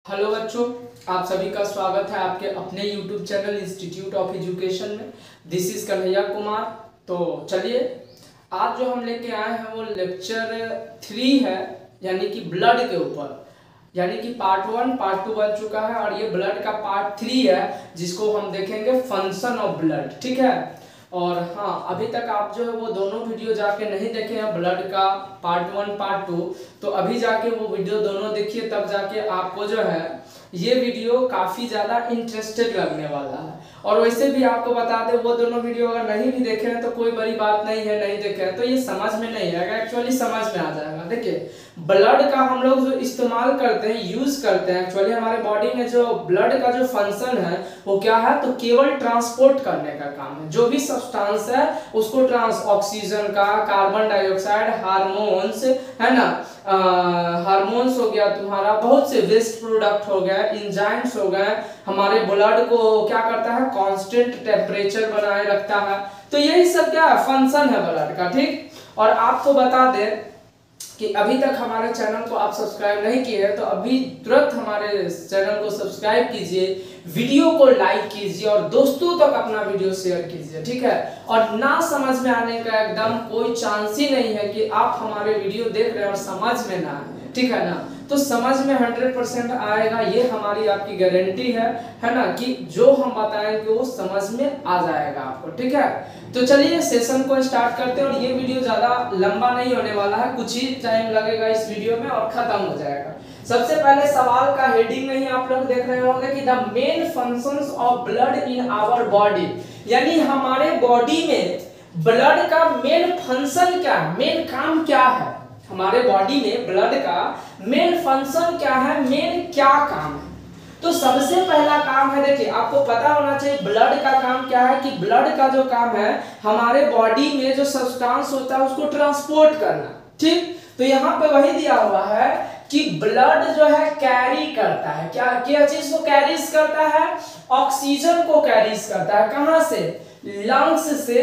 Hello बच्चों, आप सभी का स्वागत है आपके अपने YouTube channel Institute of Education में। This is Kanhaiya Kumar. तो चलिए, आज जो हम लेके आए हैं वो लेक्चर 3 है, यानी कि ब्लड के ऊपर। यानी कि पार्ट 1 पार्ट 2 बन चुका है और ये ब्लड का पार्ट 3 है, जिसको हम देखेंगे फंक्शन ऑफ ब्लड। ठीक है। और हाँ, अभी तक आप जो है वो दोनों वीडियो जाके नहीं देखे हैं, ब्लड का पार्ट 1 पार्ट 2, तो अभी जाके वो वीडियो दोनों देखिए, तब जाके आपको जो है ये वीडियो काफ़ी ज़्यादा इंटरेस्टेड लगने वाला है। और वैसे भी आपको बता दें, वो दोनों वीडियो अगर नहीं भी देखे हैं तो कोई बड़ी बात नहीं है, नहीं देखे हैं तो ये समझ में नहीं आएगा, एक्चुअली समझ में आ जाएगा। देखिए, ब्लड का हम लोग जो इस्तेमाल करते हैं, यूज करते हैं, एक्चुअली हमारे बॉडी में जो ब्लड का जो फंक्शन है वो क्या है, तो केवल ट्रांसपोर्ट करने का काम है। जो भी सब्सटेंस है उसको ऑक्सीजन का, कार्बन डाइऑक्साइड, हार्मोन्स है ना, हार्मोन्स हो गया तुम्हारा, बहुत से वेस्ट प्रोडक्ट हो गए, इंजाइम्स हो गए, हमारे ब्लड को क्या करता है, कांस्टेंट टेम्परेचर बनाए रखता है। तो यही सब क्या है, फंक्शन है ब्लड का। ठीक। और आपको बता दें कि अभी तक हमारे चैनल को आप सब्सक्राइब नहीं किए हैं तो अभी तुरंत हमारे चैनल को सब्सक्राइब कीजिए, वीडियो को लाइक कीजिए और दोस्तों तक अपना वीडियो शेयर कीजिए। ठीक है। और ना समझ में आने का एकदम कोई चांस ही नहीं है कि आप हमारे वीडियो देख रहे हैं और समझ में ना आए। ठीक है ना। तो समझ में 100% आएगा, ये हमारी आपकी गारंटी है ना, कि जो हम बताएंगे वो समझ में आ जाएगा आपको। ठीक है। तो चलिए सेशन को स्टार्ट करते हैं। और ये वीडियो ज्यादा लंबा नहीं होने वाला है, कुछ ही टाइम लगेगा इस वीडियो में और खत्म हो जाएगा। सबसे पहले सवाल का हेडिंग में ही आप लोग देख रहे होंगे कि the main functions of blood in our body, यानी हमारे बॉडी में ब्लड का मेन फंक्शन क्या है, मेन काम क्या है। हमारे बॉडी में ब्लड का मेन फंक्शन क्या है, मेन क्या काम है। तो सबसे पहला काम है, देखिए आपको पता होना चाहिए ब्लड का काम क्या है, कि ब्लड का जो काम है हमारे बॉडी में जो सब्सटेंस होता है उसको ट्रांसपोर्ट करना। ठीक। तो यहाँ पे वही दिया हुआ है कि ब्लड जो है कैरी करता है, क्या चीज को कैरीज करता है, ऑक्सीजन को कैरीज करता है। कहां से, लंग्स से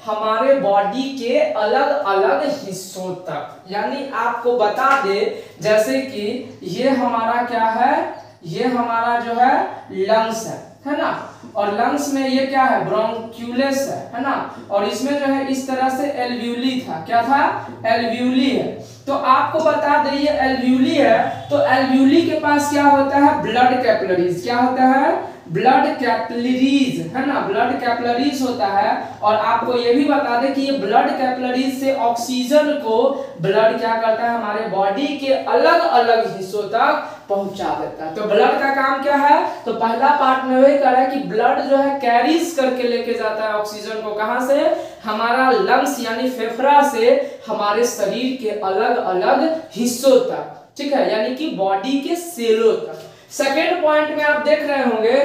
हमारे बॉडी के अलग अलग हिस्सों तक। यानी आपको बता दे, जैसे कि ये हमारा क्या है, ये हमारा जो है लंग्स है ना, और लंग्स में ये क्या है, ब्रोंक्यूलस है ना, और इसमें जो है इस तरह से एल्वियोली था, क्या था, एल्वियोली है। तो आपको बता दें ये एल्वियोली है, तो एल्वियोली के पास क्या होता है, ब्लड कैपिलरीज, क्या होता है, ब्लड कैपिलरीज है ना, ब्लड कैपिलरीज होता है। और आपको ये भी बता दें कि ये ब्लड कैपिलरीज से ऑक्सीजन को ब्लड क्या करता है, हमारे बॉडी के अलग अलग हिस्सों तक पहुंचा देता है। तो ब्लड का काम क्या है, तो पहला पार्ट में वही कर रहा है कि ब्लड जो है कैरीज करके लेके जाता है ऑक्सीजन को, कहां से, हमारा लंग्स यानी फेफड़ा से हमारे शरीर के अलग अलग हिस्सों तक। ठीक है, यानी कि बॉडी के सेलों तक। सेकेंड पॉइंट में आप देख रहे होंगे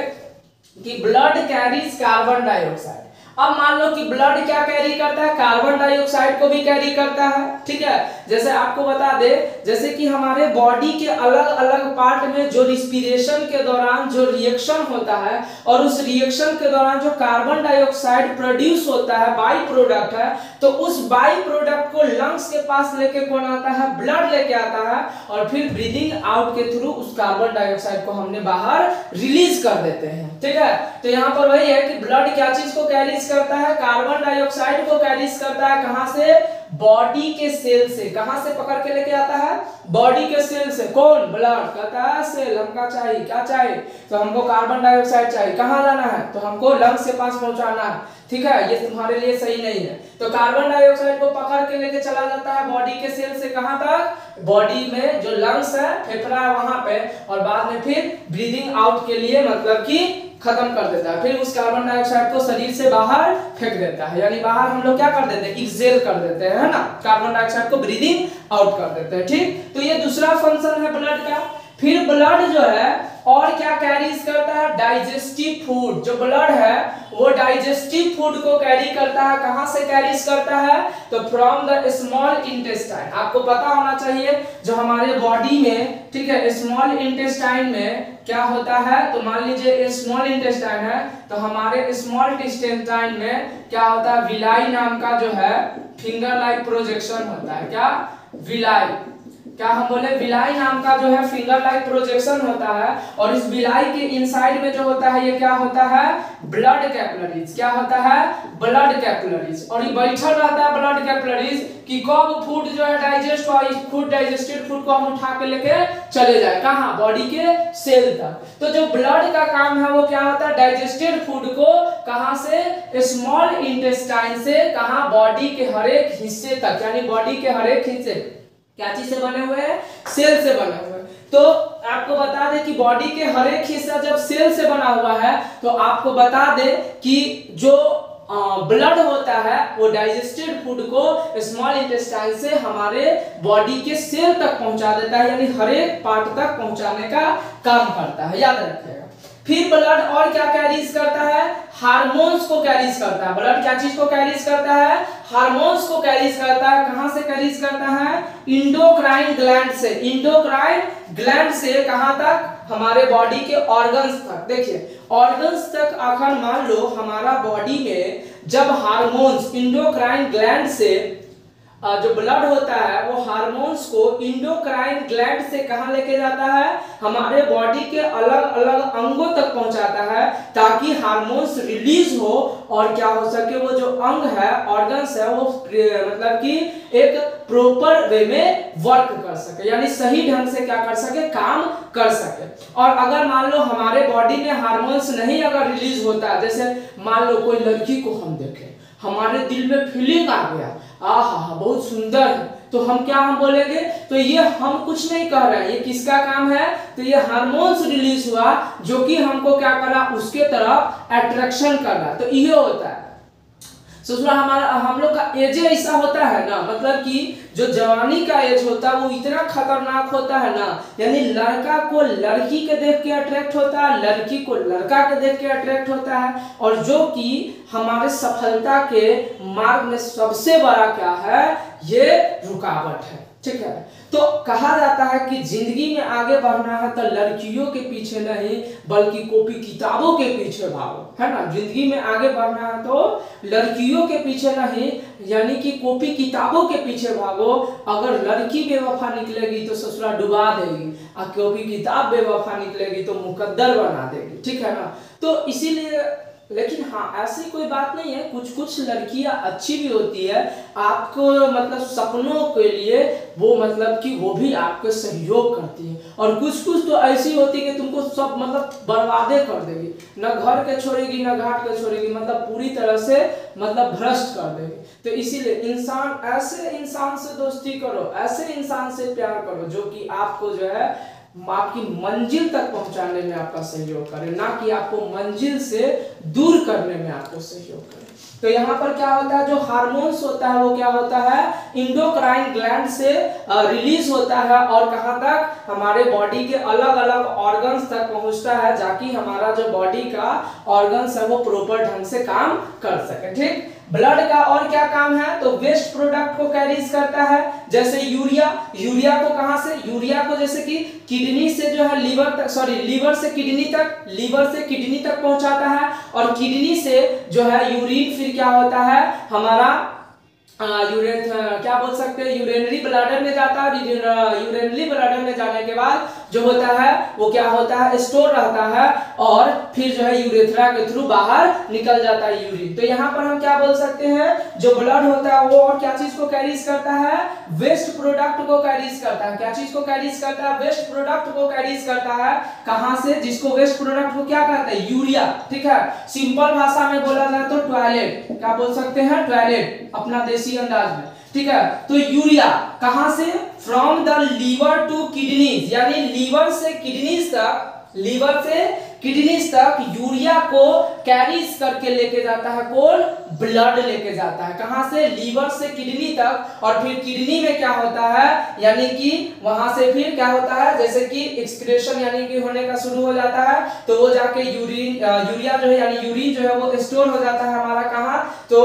कि ब्लड कैरीज कार्बन डाइऑक्साइड। अब मान लो कि ब्लड क्या कैरी करता है, कार्बन डाइऑक्साइड को भी कैरी करता है। ठीक है। जैसे आपको बता दे, जैसे कि हमारे बॉडी के अलग अलग पार्ट में जो रिस्पिरेशन के दौरान जो रिएक्शन होता है और उस रिएक्शन के दौरान जो कार्बन डाइऑक्साइड प्रोड्यूस होता है, बाई प्रोडक्ट है, तो उस बाई प्रोडक्ट को लंग्स के पास लेके कौन आता है, ब्लड लेके आता है, और फिर ब्रीदिंग आउट के थ्रू उस कार्बन डाइऑक्साइड को हमने बाहर रिलीज कर देते हैं। ठीक है। तो यहाँ पर वही है कि ब्लड क्या चीज को कैरी करता है, कार्बन डाइऑक्साइड को कैरीज करता है, कहां से, बॉडी के सेल से। कहां से पकड़ के लेके आता है, बॉडी के सेल से। कौन, ब्लड कहता है सेल, हमका चाहिए, क्या चाहिए, तो हमको कार्बन डाइऑक्साइड चाहिए, कहां लाना है, तो हमको लंग्स के पास पहुंचाना है। ठीक है, ये तुम्हारे लिए सही नहीं है। तो कार्बन डाइऑक्साइड को पकड़ के लेके चला जाता है बॉडी के सेल से, कहां तक, बॉडी में जो लंग्स है, फेफड़ा है वहां पे, और बाद में फिर ब्रीदिंग आउट के लिए मतलब कि खत्म कर देता है, फिर उस कार्बन डाइऑक्साइड को शरीर से बाहर फेंक देता है। यानी बाहर हम लोग क्या कर देते हैं, एक्सहेल कर देते हैं, है ना, कार्बन डाइऑक्साइड को ब्रीदिंग आउट कर देते हैं। ठीक। तो ये दूसरा फंक्शन है ब्लड का। फिर ब्लड जो है और क्या कैरीज करता है, डाइजेस्टिव फूड। जो ब्लड है वो डाइजेस्टिव फूड को कैरी करता है, कहां से कैरीज करता है, तो फ्रॉम द स्मॉल इंटेस्टाइन। आपको पता होना चाहिए जो हमारे बॉडी में, ठीक है, स्मॉल इंटेस्टाइन में क्या होता है, तो मान लीजिए स्मॉल इंटेस्टाइन है, तो हमारे स्मॉल इंटेस्टाइन में क्या होता है, विलाई नाम का जो है फिंगर लाइक प्रोजेक्शन होता है, क्या, विलाई। क्या हम बोले विलाई नाम का जो है फिंगर लाइक प्रोजेक्शन होता है, और इस विलाई के इनसाइड में जो होता है ये क्या होता है, ब्लड कैपिलरीज। क्या होता है, ब्लड कैपिलरीज। और ये बैठल रहता है ब्लड कैपिलरीज कि कब फूड जो है डाइजेस्ट हुआ, इस फूड डाइजेस्टेड फूड को हम उठा के लेके चले जाए कहाँ, बॉडी के सेल तक। तो जो ब्लड का काम है वो क्या होता है, डाइजेस्टेड फूड को कहाँ से, स्मॉल इंटेस्टाइन से कहाँ, बॉडी के हर एक हिस्से तक, यानी बॉडी के हर एक हिस्से क्या चीज से बने हुए हैं, सेल से बने हुए हैं। तो आपको बता दें कि बॉडी के हर एक हिस्सा जब सेल से बना हुआ है तो आपको बता दें कि जो ब्लड होता है वो डाइजेस्टेड फूड को स्मॉल इंटेस्टाइन से हमारे बॉडी के सेल तक पहुंचा देता है, यानी हर एक पार्ट तक पहुंचाने का काम करता है, याद रखिएगा। फिर ब्लड और क्या कैरीज करता है, हार्मोन्स को कैरीज करता है। ब्लड क्या चीज को कैरीज करता है, हार्मोन्स को कैरीज करता है। कहां से कैरीज करता है, इंडोक्राइन ग्लैंड से। इंडोक्राइन ग्लैंड से कहां तक, हमारे बॉडी के ऑर्गन्स तक। देखिए ऑर्गन्स तक अगर मान लो हमारा बॉडी में जब हार्मोन्स इंडोक्राइन ग्लैंड से जो ब्लड होता है वो हार्मोन्स को इंडोक्राइन ग्लैंड से कहां लेके जाता है, हमारे बॉडी के अलग अलग अंगों तक पहुंचाता है, ताकि हार्मोन्स रिलीज हो और क्या हो सके, वो जो अंग है, ऑर्गन्स है, वो मतलब कि एक प्रॉपर वे में वर्क कर सके, यानी सही ढंग से क्या कर सके, काम कर सके। और अगर मान लो हमारे बॉडी में हार्मोन्स नहीं अगर रिलीज होता है, जैसे मान लो कोई लड़की को हम देखें, हमारे दिल में फीलिंग आ गया, आहा बहुत सुंदर है, तो हम क्या हम बोलेंगे, तो ये हम कुछ नहीं कह रहे हैं, ये किसका काम है, तो ये हार्मोन्स रिलीज हुआ जो कि हमको क्या कर रहा, उसके तरफ अट्रैक्शन कर रहा। तो ये होता है। सोचो हमारा हम लोग का एज ऐसा होता है ना, मतलब कि जो जवानी का एज होता है वो इतना खतरनाक होता है ना, यानी लड़का को लड़की के देख के अट्रैक्ट होता है, लड़की को लड़का के देख के अट्रैक्ट होता है, और जो कि हमारे सफलता के मार्ग में सबसे बड़ा क्या है, ये रुकावट है। ठीक है, तो कहा जाता है कि जिंदगी में आगे बढ़ना है तो लड़कियों के पीछे नहीं बल्कि कॉपी किताबों के पीछे भागो, है ना। जिंदगी में आगे बढ़ना है तो लड़कियों के पीछे नहीं, यानी कि कॉपी किताबों के पीछे भागो। अगर लड़की बेवफा निकलेगी तो ससुरा डुबा देगी, और कॉपी किताब बेवफा निकलेगी तो मुकद्दर बना देगी, ठीक है ना। तो इसीलिए, लेकिन हाँ ऐसी कोई बात नहीं है, कुछ कुछ लड़कियां अच्छी भी होती है, आपको मतलब सपनों के लिए वो मतलब कि वो भी आपको सहयोग करती है, और कुछ कुछ तो ऐसी होती है कि तुमको सब मतलब बर्बादे कर देगी, न घर के छोड़ेगी न घाट के छोड़ेगी, मतलब पूरी तरह से मतलब भ्रष्ट कर देगी। तो इसीलिए इंसान, ऐसे इंसान से दोस्ती करो, ऐसे इंसान से प्यार करो जो कि आपको जो है आपकी मंजिल तक पहुंचाने में आपका सहयोग करे, ना कि आपको मंजिल से दूर करने में आपको सहयोग करे। तो यहाँ पर क्या होता है, जो हार्मोन्स होता है वो क्या होता है, इंडोक्राइन ग्लैंड से रिलीज होता है, और कहाँ तक, हमारे बॉडी के अलग अलग ऑर्गन्स तक पहुंचता है, जाकि हमारा जो बॉडी का ऑर्गन्स है वो प्रॉपर ढंग से काम कर सके। ठीक, ब्लड का और क्या काम है, तो वेस्ट प्रोडक्ट को कैरीज करता है, जैसे यूरिया। यूरिया को कहां से, यूरिया को जैसे कि किडनी से जो है लीवर तक, सॉरी लीवर से किडनी तक, लीवर से किडनी तक पहुंचाता है, और किडनी से जो है यूरिन फिर क्या होता है, हमारा यूरिन क्या बोल सकते हैं, यूरिनरी ब्लैडर में जाता है। यूरिनरी ब्लैडर में जाने के बाद जो होता है वो क्या होता है, स्टोर रहता है, और फिर जो है यूरेथ्रा के थ्रू बाहर निकल जाता है यूरिन। तो यहाँ पर हम क्या बोल सकते हैं, जो ब्लड होता है वो और क्या चीज को कैरीज करता है, वेस्ट प्रोडक्ट को कैरीज करता है। क्या चीज को कैरीज करता है, वेस्ट प्रोडक्ट को कैरीज करता है। कहां से, जिसको वेस्ट प्रोडक्ट को क्या कहते हैं, यूरिया। ठीक है, सिंपल भाषा में बोला जाए तो टॉयलेट, क्या बोल सकते हैं, टॉयलेट, अपना देसी अंदाज में। ठीक है, तो यूरिया कहां से, from the liver to kidneys, यानी लीवर से किडनीज तक, लीवर से किडनीज तक यूरिया को कैरीज करके लेके जाता है कौन, ब्लड लेके जाता है। कहां से, लीवर से किडनी तक, और फिर किडनी में क्या होता है, यानी कि वहां से फिर क्या होता है, जैसे कि एक्सक्रीशन यानी कि होने का शुरू हो जाता है, तो वो जाके यूरिया जो है यानी यूरिन जो है वो स्टोर हो जाता है हमारा कहां, तो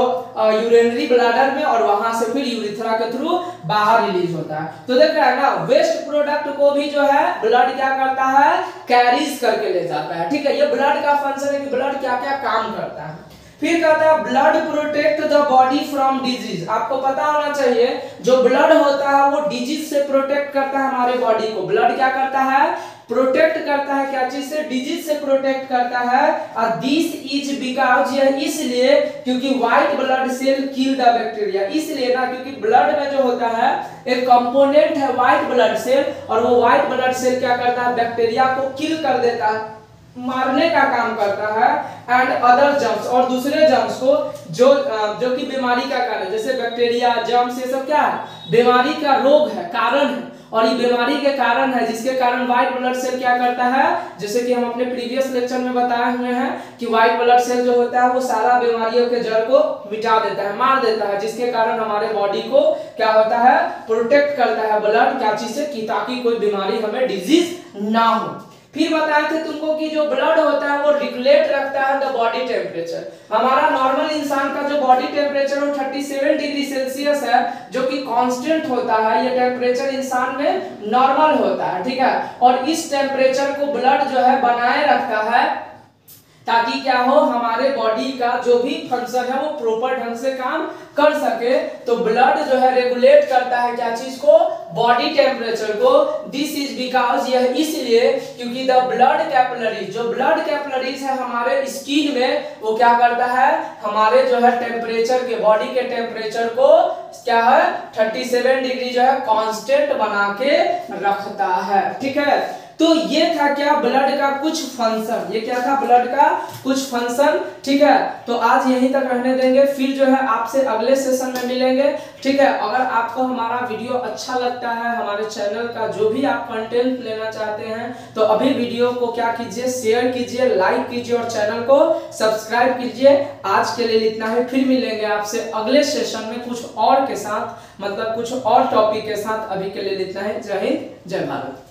यूरिनरी ब्लैडर में, और वहां से फिर यूरेथ्रा के थ्रू बाहर रिलीज होता है। तो देख रहे हैं ना, वेस्ट प्रोडक्ट को भी जो है ब्लड क्या करता है, कैरीज करके ले जाता है। ठीक है, ये ब्लड का फंक्शन है कि ब्लड क्या क्या काम करता है। फिर कहता है blood protect the body from disease. आपको पता होना चाहिए जो ब्लड होता है वो डिजीज से प्रोटेक्ट करता है हमारे बॉडी को। ब्लड क्या करता है, प्रोटेक्ट करता है, क्या चीज से, डिजीज से प्रोटेक्ट करता है। और दिस इज बिकॉज, यह इसलिए क्योंकि white blood cell kill the bacteria, इसलिए ना क्योंकि ब्लड में जो होता है एक कंपोनेंट है व्हाइट ब्लड सेल, और वो व्हाइट ब्लड सेल क्या करता है, बैक्टीरिया को किल कर देता है, मारने का काम करता है। एंड अदर जर्म्स, और दूसरे जर्म्स को जो कि बीमारी का कारण, जैसे बैक्टीरिया, जर्म्स, ये सब क्या है, बीमारी का रोग है, कारण है, और ये बीमारी के कारण है जिसके कारण व्हाइट ब्लड सेल क्या करता है, जैसे कि हम अपने प्रीवियस लेक्चर में बताए हुए हैं कि व्हाइट ब्लड सेल जो होता है वो सारा बीमारियों के जड़ को मिटा देता है, मार देता है, जिसके कारण हमारे बॉडी को क्या होता है, प्रोटेक्ट करता है ब्लड, क्या चीज से, कि ताकि कोई बीमारी हमें डिजीज ना हो। फिर बताए थे तुमको कि जो ब्लड होता है वो रेगुलेट रखता है द बॉडी टेम्परेचर। हमारा नॉर्मल इंसान का जो बॉडी टेम्परेचर वो 37 डिग्री सेल्सियस है, जो कि कांस्टेंट होता है। ये टेम्परेचर इंसान में नॉर्मल होता है, ठीक है। और इस टेम्परेचर को ब्लड जो है बनाए रखता है ताकि क्या हो, हमारे बॉडी का जो भी फंक्शन है वो प्रॉपर ढंग से काम कर सके। तो ब्लड जो है रेगुलेट करता है क्या चीज को, बॉडी टेम्परेचर को। दिस इज बिकॉज, यह इसलिए क्योंकि द ब्लड कैपिलरीज, जो ब्लड कैपिलरीज है हमारे स्किन में, वो क्या करता है, हमारे जो है टेम्परेचर के, बॉडी के टेम्परेचर को क्या है, 37 डिग्री जो है कांस्टेंट बना के रखता है, ठीक है। तो ये था क्या, ब्लड का कुछ फंक्शन, ये क्या था, ब्लड का कुछ फंक्शन, ठीक है। तो आज यहीं तक रहने देंगे, फिर जो है आपसे अगले सेशन में मिलेंगे, ठीक है। अगर आपको हमारा वीडियो अच्छा लगता है, हमारे चैनल का जो भी आप कंटेंट लेना चाहते हैं, तो अभी वीडियो को क्या कीजिए, शेयर कीजिए, लाइक कीजिए और चैनल को सब्सक्राइब कीजिए। आज के लिए इतना ही, फिर मिलेंगे आपसे अगले सेशन में कुछ और के साथ, मतलब कुछ और टॉपिक के साथ। अभी के लिए इतना ही। जय हिंद, जय भारत।